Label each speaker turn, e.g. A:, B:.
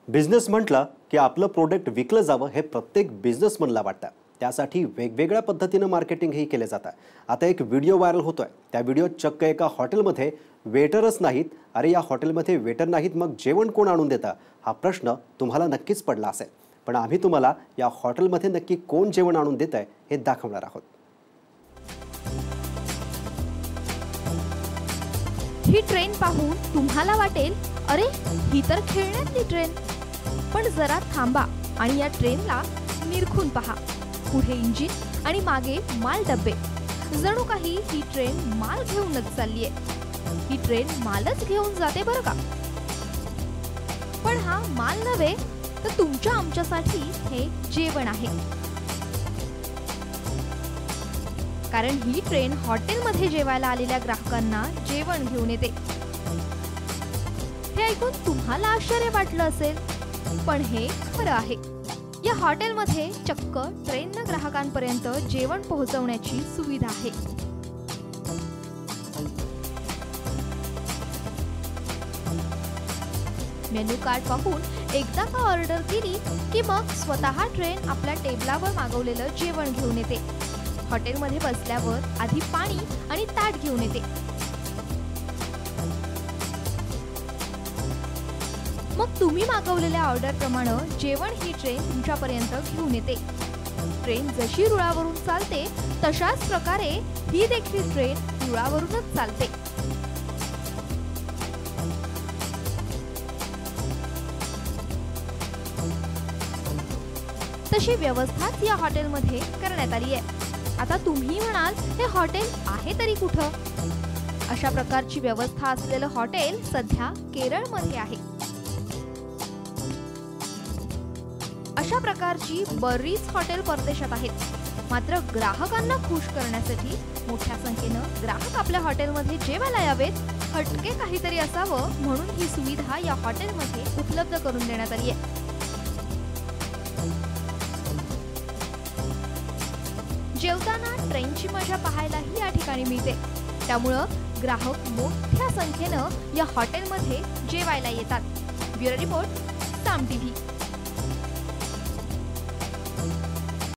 A: Business म्हटलं की आपलं प्रोडक्ट विकलं जावं हे प्रत्येक बिझनेसमनला वाटतं। त्यासाठी वेगवेगळ्या पद्धतीने मार्केटिंगही केले जातं। आता एक व्हिडिओ व्हायरल होतोय। त्या व्हिडिओत चक्क एका हॉटेलमध्ये वेटरच नाहीत, अरे या हॉटेलमध्ये वेटर नाहीत मग जेवण कोण आणून देतं हा प्रश्न तुम्हाला नक्कीच पडला असेल। पण आम्ही तुम्हाला या हॉटेलमध्ये नक्की कोण जेवण आणून देतंय हे दाखवणार आहोत।
B: ही ट्रेन पाहून तुम्हाला वाटेल अरे ही तर खेळण्यातली ट्रेन, पण जरा थांबा आणि या ट्रेनला निरखून पहा। पुढे इंजिन आणि मागे माल डब्बे, जणू काही ही ट्रेन माल घेऊनच चाललीये। ही ट्रेन मालच घेऊन जाते बरं का। पण हा माल नव्हे तर तुमच्या आमच्यासाठी हे जेवण आहे, कारण ही ट्रेन हॉटेलमध्ये जेवायला आलेल्या ग्राहकांना जेवण घेऊन येते। हे ऐकून तुम्हाला आश्चर्य वाटलं असेल, पण हे खरं आहे। या हॉटेलमध्ये चक्क ट्रेननं ग्राहकांपर्यंत जेवण पोहोचवण्याची सुविधा आहे। मेनू कार्ड पाहून एकदा का ऑर्डर केली की मग स्वतः ट्रेन आपल्या टेबलावर मागवलेलं जेवण घेऊन येते। हॉटेलमध्ये बसल्यावर आधी पाणी आणि ताट घेऊन येते, मग तुम्ही मागवलेल्या ऑर्डर प्रमाणे जेवण ही ट्रेन तुमच्यापर्यंत घेऊन येते। ट्रेन जशी रुळावरून चालते तशाच प्रकारे ही देखील ट्रेन रुळावरूनच चालते। तशी व्यवस्थाच या हॉटेलमध्ये करण्यात आली आहे। आता तुम्ही म्हणाल हे हॉटेल आहे तरी कुठं? अशा प्रकारची व्यवस्था असलेलं हॉटेल सध्या केरळमध्ये आहे। अशा प्रकारची बरीच हॉटेल परदेशात आहेत, मात्र ग्राहकांना खुश करण्यासाठी मोठ्या संख्येनं ग्राहक आपल्या हॉटेलमध्ये जेवायला यावेत, हटके काहीतरी असावं म्हणून ही सुविधा या हॉटेलमध्ये उपलब्ध करून देण्यात आली आहे। जेवताना ट्रेनची मजा पाहायलाही या ठिकाणी मिळते, त्यामुळं ग्राहक मोठ्या संख्येनं या हॉटेलमध्ये जेवायला येतात। ब्युरो रिपोर्ट, साम टीव्ही।